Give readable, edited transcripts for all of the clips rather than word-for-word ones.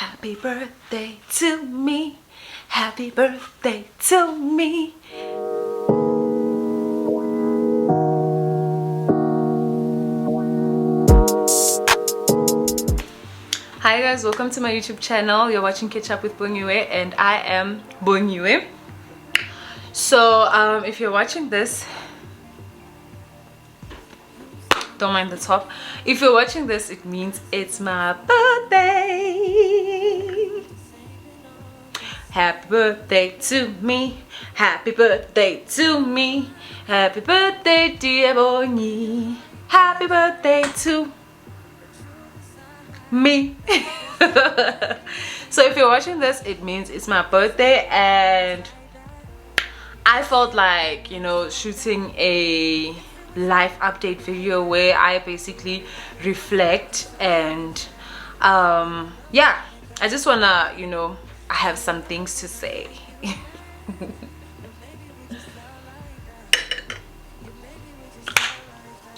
Happy birthday to me. Happy birthday to me. Hi guys, welcome to my YouTube channel. You're watching Catch Up with Bongiwe and I am Bongiwe. So if you're watching this, don't mind the top. If you're watching this, it means it's my birthday. Happy birthday to me. Happy birthday to me. Happy birthday, dear Bongi. Happy birthday to me. So if you're watching this, it means it's my birthday, and I felt like, you know, shooting a life update video where I basically reflect and yeah, I just wanna, you know, I have some things to say.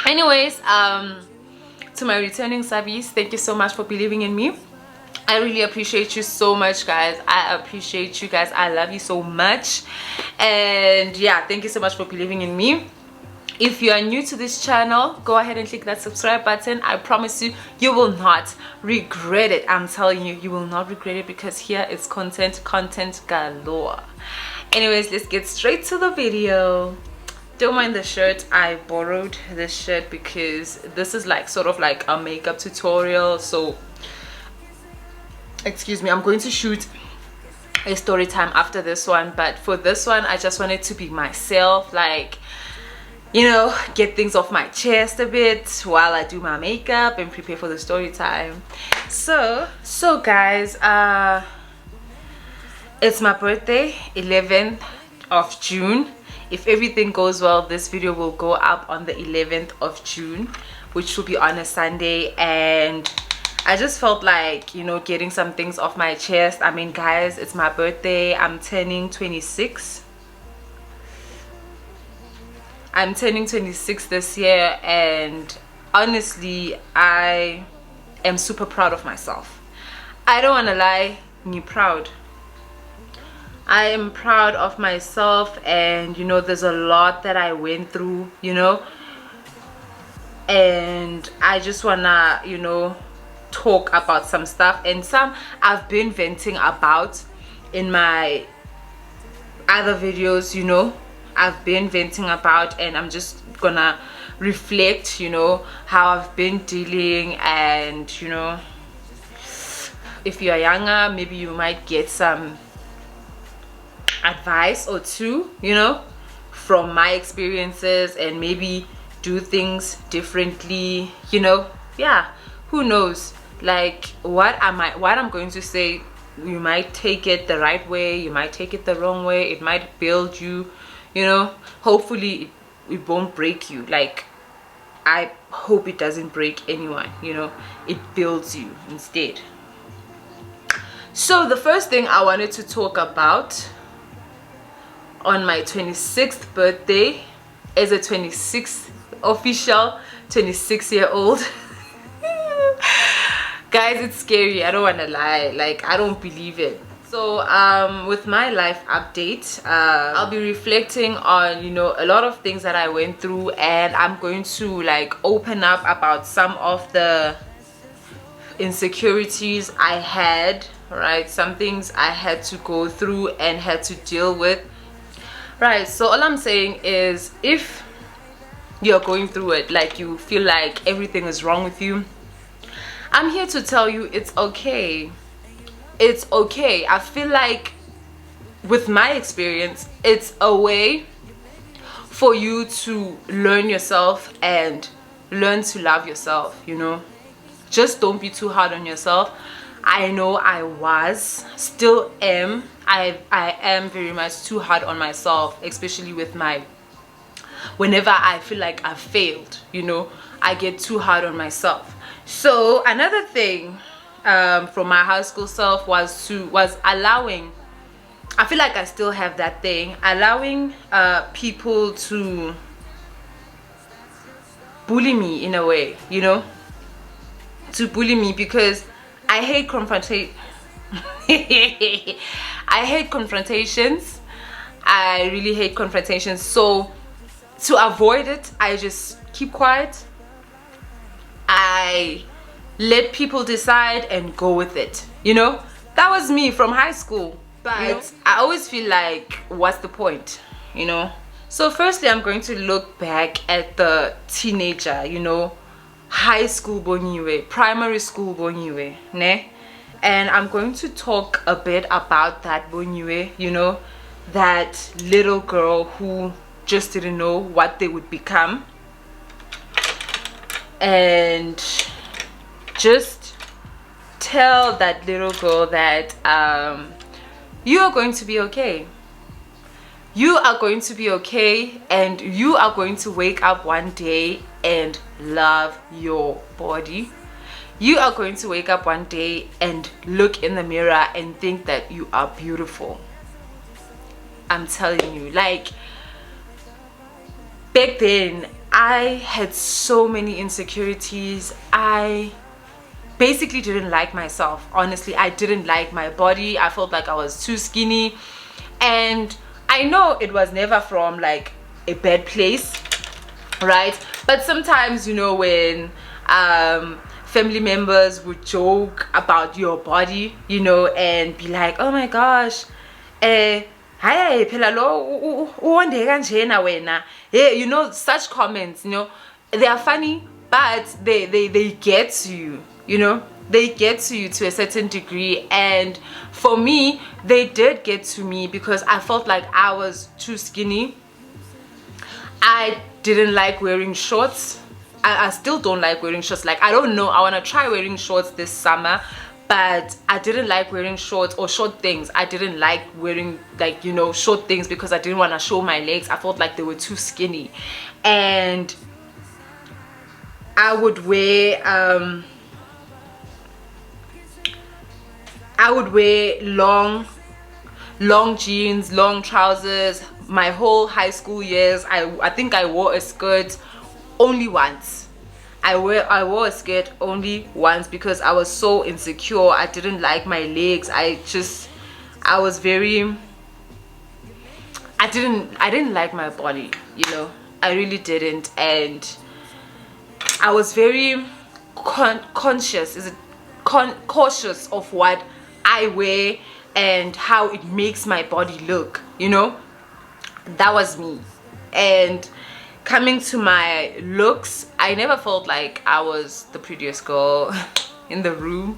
Anyways, to my returning subbies, thank you so much for believing in me. I really appreciate you so much, guys. I appreciate you guys. I love you so much. And yeah, thank you so much for believing in me. If you are new to this channel, go ahead and click that subscribe button. I promise you, you will not regret it. I'm telling you, you will not regret it, because here is content galore. Anyways, let's get straight to the video. Don't mind the shirt. I borrowed this shirt because this is like sort of like a makeup tutorial. So excuse me, I'm going to shoot a story time after this one, but for this one I just wanted to be myself, like, you know, get things off my chest a bit while I do my makeup and prepare for the story time. So guys, it's my birthday, 11th of June. If everything goes well, this video will go up on the 11th of June, which will be on a Sunday. And I just felt like, you know, getting some things off my chest. I mean, guys, it's my birthday. I'm turning 26. I'm turning 26 this year, and honestly, I am super proud of myself. I don't want to lie, me proud. I am proud of myself, and you know, there's a lot that I went through, you know, and I just wanna, you know, talk about some stuff, and some I've been venting about in my other videos, you know. I've been venting about, and I'm just gonna reflect, you know, how I've been dealing. And you know, if you are younger, maybe you might get some advice or two, you know, from my experiences, and maybe do things differently, you know. Yeah, who knows, like what I'm going to say, you might take it the right way, you might take it the wrong way. It might build you, you know. Hopefully it won't break you. Like, I hope it doesn't break anyone, you know. It builds you instead. So the first thing I wanted to talk about on my 26th birthday, as a 26th official 26-year-old. Guys, it's scary. I don't want to lie. Like, I don't believe it. So with my life update, I'll be reflecting on, you know, a lot of things that I went through, and I'm going to like open up about some of the insecurities I had, right? Some things I had to go through and had to deal with, right? So all I'm saying is, if you're going through it, like you feel like everything is wrong with you, I'm here to tell you it's okay. It's okay. I feel like with my experience, it's a way for you to learn yourself and learn to love yourself, you know. Just don't be too hard on yourself. I know I was, still am. I am very much too hard on myself, especially with my, whenever I feel like I've failed, you know, I get too hard on myself. So another thing from my high school self was allowing, I feel like I still have that thing, allowing people to bully me in a way, you know, to bully me, because I hate confrontation. I hate confrontations. I really hate confrontations. So to avoid it, I just keep quiet. I let people decide and go with it. You know, that was me from high school. But I always feel like, what's the point? You know. So firstly, I'm going to look back at the teenager, you know, high school boniwe, primary school boniwe, ne? And I'm going to talk a bit about that boniwe, you know, that little girl who just didn't know what they would become. And just tell that little girl that you are going to be okay. You are going to be okay, and you are going to wake up one day and love your body. You are going to wake up one day and look in the mirror and think that you are beautiful. I'm telling you, like, back then I had so many insecurities. I basically didn't like myself. Honestly, I didn't like my body. I felt like I was too skinny, and I know it was never from like a bad place, right? But sometimes, you know, when family members would joke about your body, you know, and be like, oh my gosh, hi phela lo uwonde kanjena wena. Yeah, you know, such comments, you know, they are funny, but they get to you, you know. They get to you to a certain degree, and for me, they did get to me because I felt like I was too skinny. I didn't like wearing shorts. I still don't like wearing shorts. Like, I don't know, I want to try wearing shorts this summer, but I didn't like wearing shorts or short things. I didn't like wearing, like, you know, short things because I didn't want to show my legs. I felt like they were too skinny, and I would wear long jeans, long trousers. My whole high school years, I think I wore a skirt only once. I wore a skirt only once because I was so insecure. I didn't like my legs. I didn't like my body, you know. I really didn't, and I was very cautious of what I wear and how it makes my body look, you know. That was me. And coming to my looks, I never felt like I was the prettiest girl in the room.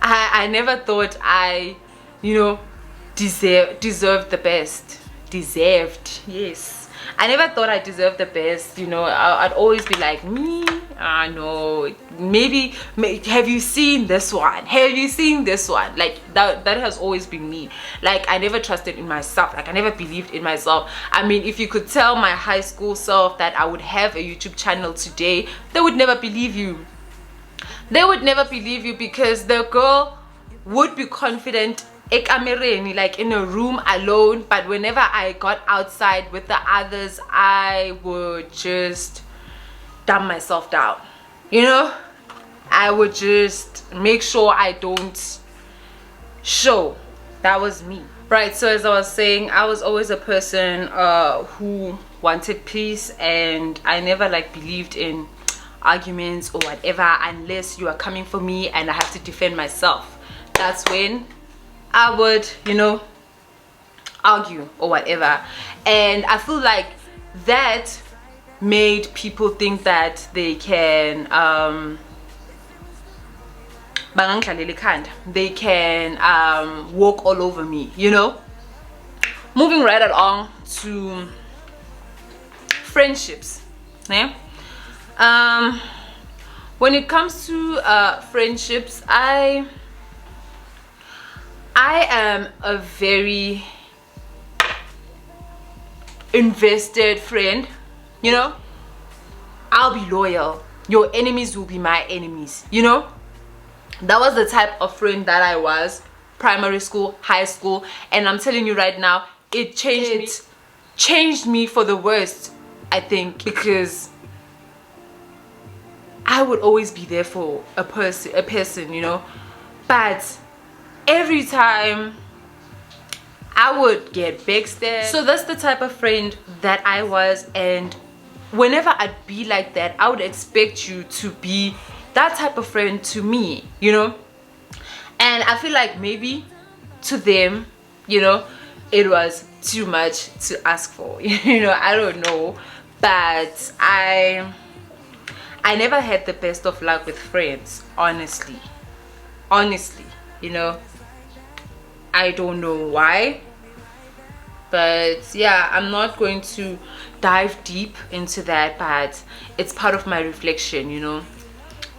I never thought I, you know, deserved the best. Deserved, yes. I never thought I deserved the best, you know. I'd always be like, me? No, maybe, have you seen this one? Have you seen this one? Like, that has always been me. Like, I never trusted in myself. Like, I never believed in myself. I mean, if you could tell my high school self that I would have a YouTube channel today, they would never believe you. They would never believe you, because the girl would be confident like in a room alone, but whenever I got outside with the others, I would just dumb myself down, you know. I would just make sure I don't show. That was me, right? So as I was saying, I was always a person who wanted peace, and I never like believed in arguments or whatever unless you are coming for me and I have to defend myself. That's when I would, you know, argue or whatever. And I feel like that made people think that they can walk all over me, you know. Moving right along to friendships, yeah. When it comes to friendships, I am a very invested friend, you know. I'll be loyal. Your enemies will be my enemies, you know. That was the type of friend that I was, primary school, high school, and I'm telling you right now, it changed me for the worst, I think, because I would always be there for a person, you know. But every time I would get backstabbed. So that's the type of friend that I was, and whenever I'd be like that, I would expect you to be that type of friend to me, you know. And I feel like maybe to them, you know, it was too much to ask for. You know, I don't know, but I never had the best of luck with friends, honestly, you know. I don't know why, but yeah, I'm not going to dive deep into that, but it's part of my reflection, you know.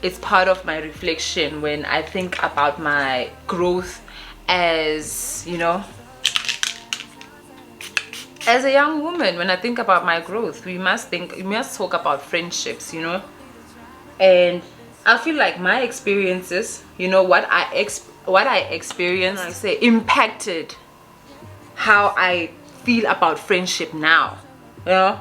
It's part of my reflection when I think about my growth as, you know, as a young woman. When I think about my growth, we must talk about friendships, you know. And I feel like my experiences, you know, what I experienced, I say, impacted how I feel about friendship now, you know.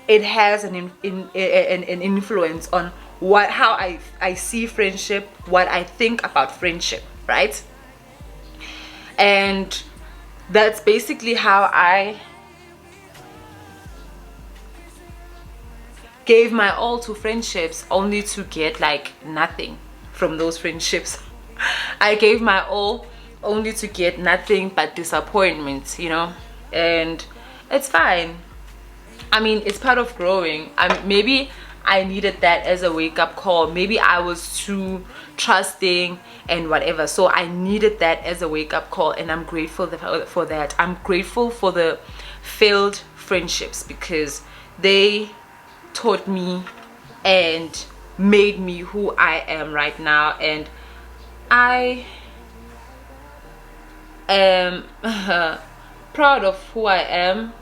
It has an influence on how I see friendship, what I think about friendship, right? And that's basically how I gave my all to friendships, only to get like nothing from those friendships. I gave my all only to get nothing but disappointment, you know. And it's fine. I mean, it's part of growing. Maybe I needed that as a wake-up call. Maybe I was too trusting and whatever, so I needed that as a wake-up call, and I'm grateful for that. I'm grateful for the failed friendships, because they taught me and made me who I am right now, and I am proud of who I am,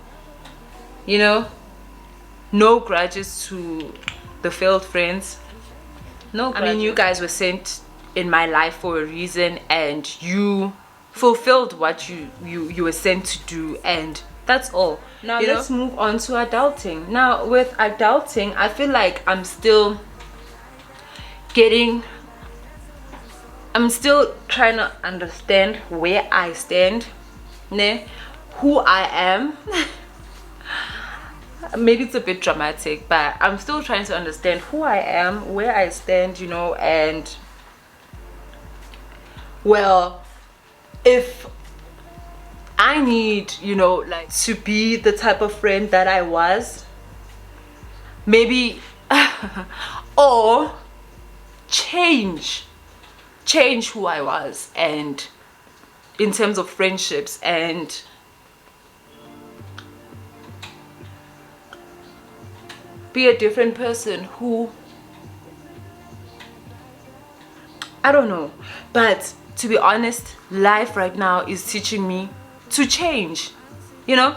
you know. No grudges to the failed friends. No grudges. I mean, you guys were sent in my life for a reason, and you fulfilled what you were sent to do, and that's all. Now let's move on to adulting. Now with adulting, I feel like I'm still trying to understand where I stand, who I am. Maybe it's a bit dramatic, but I'm still trying to understand who I am, where I stand, you know. And well, if I need, you know, like, to be the type of friend that I was, maybe or change who I was, and in terms of friendships, and be a different person who, I don't know. But to be honest, life right now is teaching me to change, you know.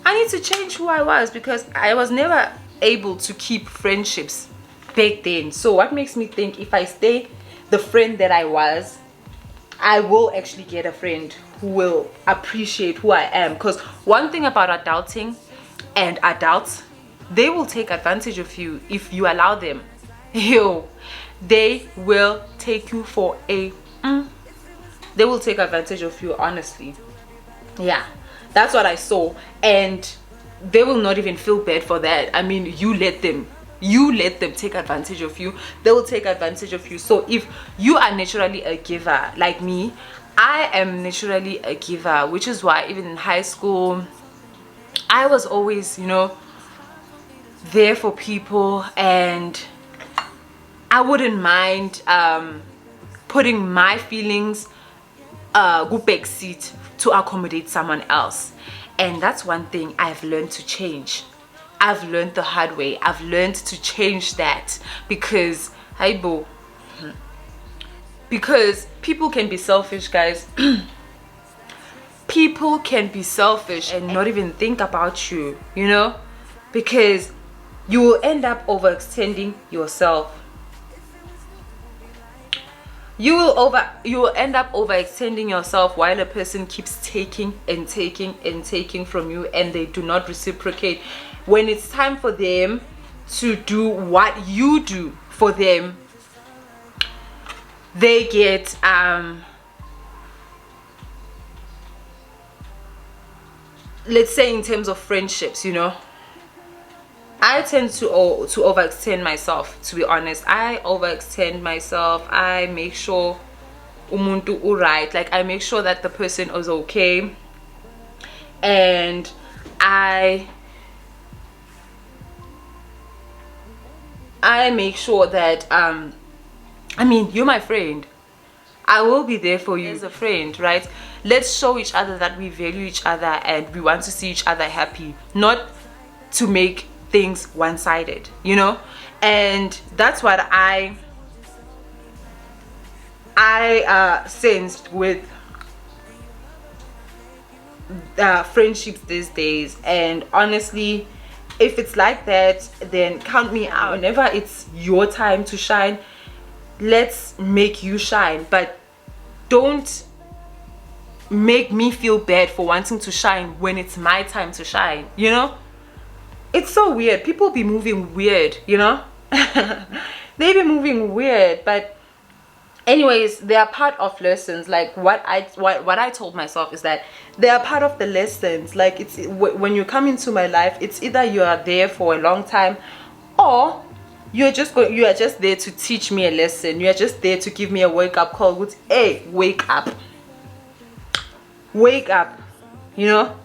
I need to change who I was, because I was never able to keep friendships back then. So what makes me think if I stay the friend that I was, I will actually get a friend who will appreciate who I am? Because one thing about adulting and adults, they will take advantage of you if you allow them. They will take you for a they will take advantage of you, honestly. Yeah, that's what I saw, and they will not even feel bad for that. I mean, you let them take advantage of you, they will take advantage of you. So if you are naturally a giver like me, I am naturally a giver, which is why even in high school I was always, you know, there for people, and I wouldn't mind putting my feelings go back seat to accommodate someone else. And that's one thing I've learned to change. I've learned the hard way. I've learned to change that, because because people can be selfish, guys. People can be selfish and not even think about you, you know, because you will end up overextending yourself. You will end up overextending yourself while a person keeps taking and taking and taking from you, and they do not reciprocate. When it's time for them to do what you do for them, they get let's say in terms of friendships, you know, I tend to overextend myself, to be honest. I overextend myself. I make sure umuntu alright, like I make sure that the person is okay, and I make sure that I mean, you're my friend. I will be there for you as a friend, right? Let's show each other that we value each other and we want to see each other happy, not to make things one-sided, you know. And that's what I sensed with friendships these days. And honestly, if it's like that, then count me out. Whenever it's your time to shine, let's make you shine, but don't make me feel bad for wanting to shine when it's my time to shine, you know. It's so weird. People be moving weird, you know. They be moving weird. But anyways, they are part of lessons. Like what I told myself is that they are part of the lessons. Like it's when you come into my life, it's either you are there for a long time, or you are just there to teach me a lesson. You are just there to give me a wake-up call with, hey, wake up, you know.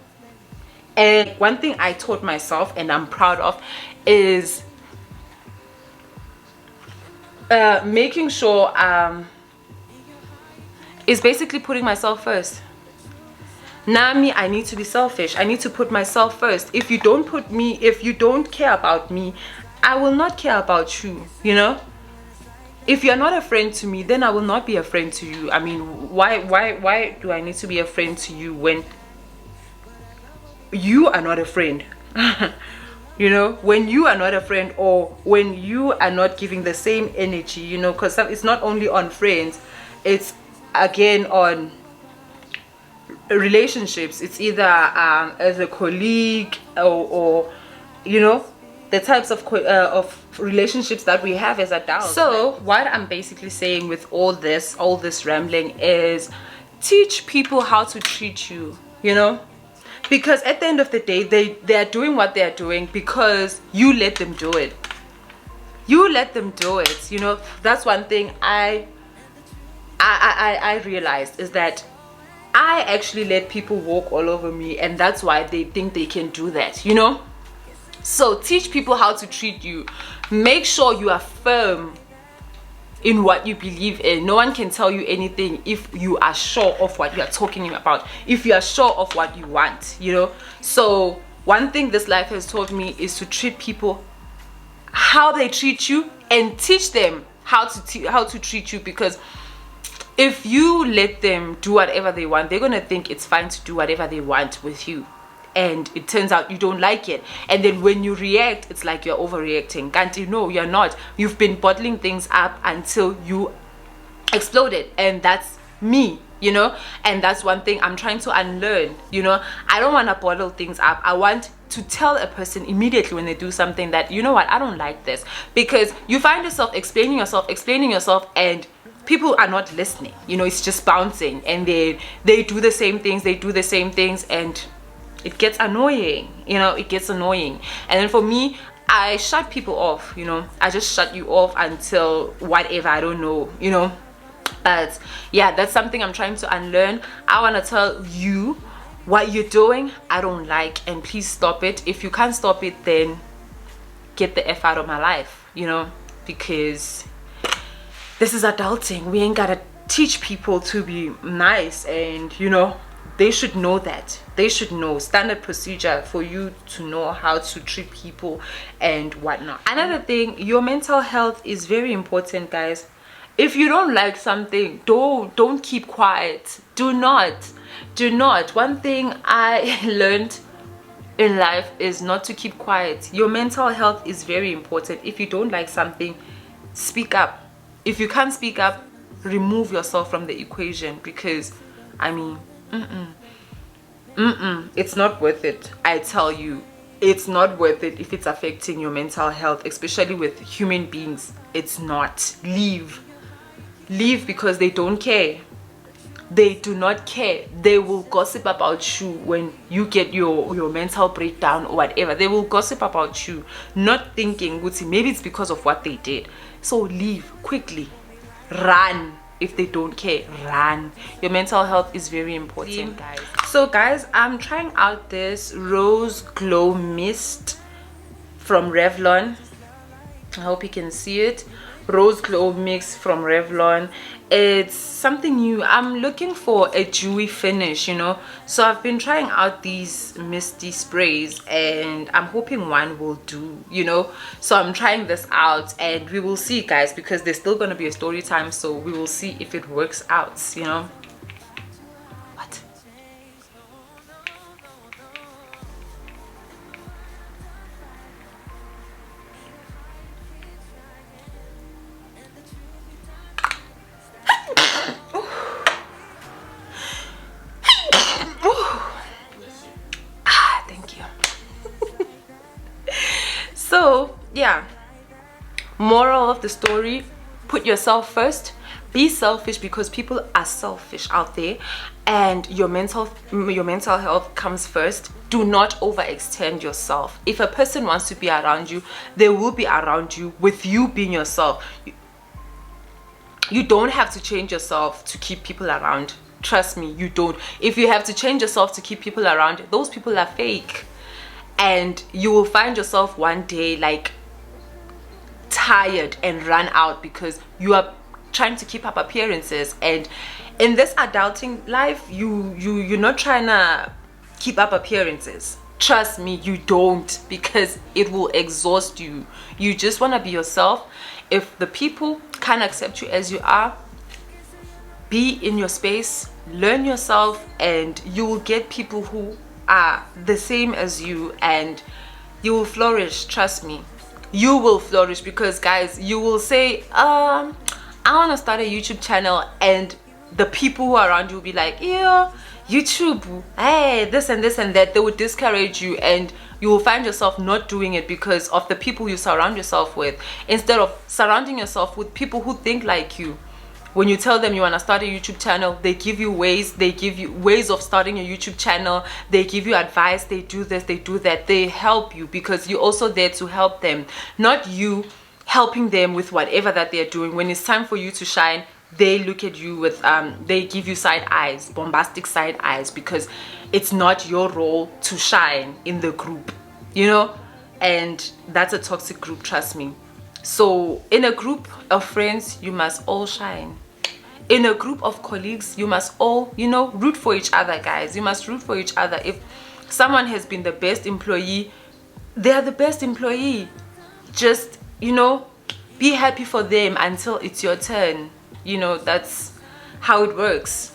And one thing I taught myself and I'm proud of is making sure is basically putting myself first. Now me, I need to be selfish. I need to put myself first. If you don't care about me, I will not care about you, you know. If you're not a friend to me, then I will not be a friend to you. I mean, why do I need to be a friend to you when you are not a friend? You know, when you are not a friend, or when you are not giving the same energy, you know, because it's not only on friends, it's again on relationships. It's either as a colleague, or you know, the types of relationships that we have as adults. So what I'm basically saying with all this rambling is, teach people how to treat you, you know. Because at the end of the day, they are doing what they are doing because you let them do it. You let them do it, you know. That's one thing I realized, is that I actually let people walk all over me, and that's why they think they can do that, you know. So teach people how to treat you. Make sure you are firm in what you believe in. No one can tell you anything if you are sure of what you are talking about, if you are sure of what you want, you know. So one thing this life has taught me is to treat people how they treat you, and teach them how to treat you. Because if you let them do whatever they want, they're gonna think it's fine to do whatever they want with you, and it turns out you don't like it. And then when you react, it's like you're overreacting. Can't you know you're not? You've been bottling things up until you exploded. And that's me, you know. And that's one thing I'm trying to unlearn, you know. I don't want to bottle things up. I want to tell a person immediately when they do something that, you know what, I don't like this. Because you find yourself explaining yourself, and people are not listening, you know. It's just bouncing, and they do the same things, and it gets annoying, you know. It gets annoying. And then for me, I shut people off, you know. I just shut you off until whatever, I don't know, you know. But yeah, that's something I'm trying to unlearn. I want to tell you what you're doing I don't like, and please stop it. If you can't stop it, then get the F out of my life, you know. Because this is adulting. We ain't gotta teach people to be nice, and you know, they should know that. They should know standard procedure for you to know how to treat people and whatnot. Another thing, your mental health is very important, guys. If you don't like something, don't keep quiet. Do not. One thing I learned in life is not to keep quiet. Your mental health is very important. If you don't like something, speak up. If you can't speak up, remove yourself from the equation. Because I mean, it's not worth it. I tell you, it's not worth it if it's affecting your mental health, especially with human beings. It's not. Leave, because they don't care. They do not care. They will gossip about you when you get your mental breakdown or whatever. They will gossip about you, not thinking, maybe it's because of what they did. So leave quickly. Run. If they don't care, run. Your mental health is very important, guys. So guys, I'm trying out this Rose Glow Mist from Revlon. I hope you can see it. Rose Glow Mix from Revlon. It's something new. I'm looking for a dewy finish, you know, so I've been trying out these misty sprays and I'm hoping one will do, you know. So I'm trying this out and we will see, guys, because there's still going to be a story time, so we will see if it works out, you know. What? So yeah, moral of the story, put yourself first. Be selfish, because people are selfish out there, and your mental health comes first. Do not overextend yourself. If a person wants to be around you, they will be around you with you being yourself. You don't have to change yourself to keep people around. Trust me, you don't. If you have to change yourself to keep people around, those people are fake. And you will find yourself one day like tired and run out because you are trying to keep up appearances. And in this adulting life, you're not trying to keep up appearances. Trust me, you don't, because it will exhaust you. You just want to be yourself. If the people can't accept you as you are, be in your space, learn yourself, and you will get people who are the same as you, and you will flourish. Trust me, you will flourish, because guys, you will say I want to start a YouTube channel, and the people who are around you will be like, yeah, YouTube, hey, this and this and that. They would discourage you, and you will find yourself not doing it because of the people you surround yourself with, instead of surrounding yourself with people who think like you. When you tell them you want to start a YouTube channel, they give you ways. They give you ways of starting a YouTube channel. They give you advice. They do this, they do that. They help you because you're also there to help them, not you helping them with whatever that they're doing. When it's time for you to shine, they look at you with they give you side eyes, bombastic side eyes, because it's not your role to shine in the group, you know. And that's a toxic group, trust me. So in a group of friends, you must all shine. In a group of colleagues, you must all, you know, root for each other, guys. You must root for each other. If someone has been the best employee, they are the best employee. Just, you know, be happy for them until it's your turn. You know, that's how it works.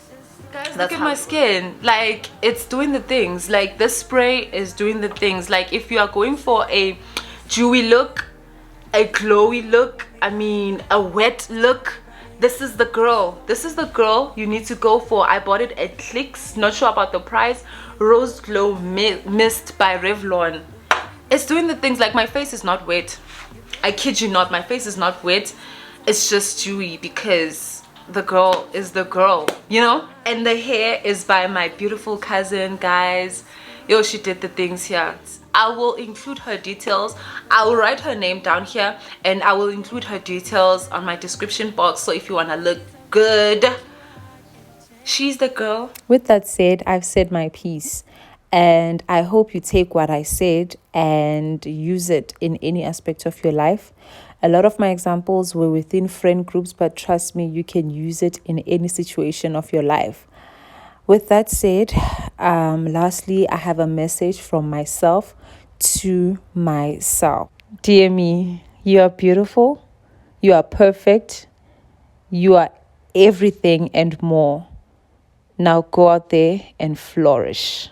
Guys, look at my skin. Like, it's doing the things. Like, this spray is doing the things. Like, if you are going for a dewy look, a glowy look, I mean a wet look, this is the girl. This is the girl you need to go for. I bought it at Clicks, not sure about the price. Rose Glow Mist by Revlon. It's doing the things. Like, my face is not wet. I kid you not, my face is not wet. It's just dewy because the girl is the girl, you know. And the hair is by my beautiful cousin, guys. Yo, she did the things here. I will include her details. I will write her name down here, and I will include her details on my description box. So if you want to look good, she's the girl. With that said, I've said my piece, and I hope you take what I said and use it in any aspect of your life. A lot of my examples were within friend groups, but trust me, you can use it in any situation of your life. With that said, lastly, I have a message from myself to myself. Dear me, you are beautiful, you are perfect, you are everything and more. Now go out there and flourish.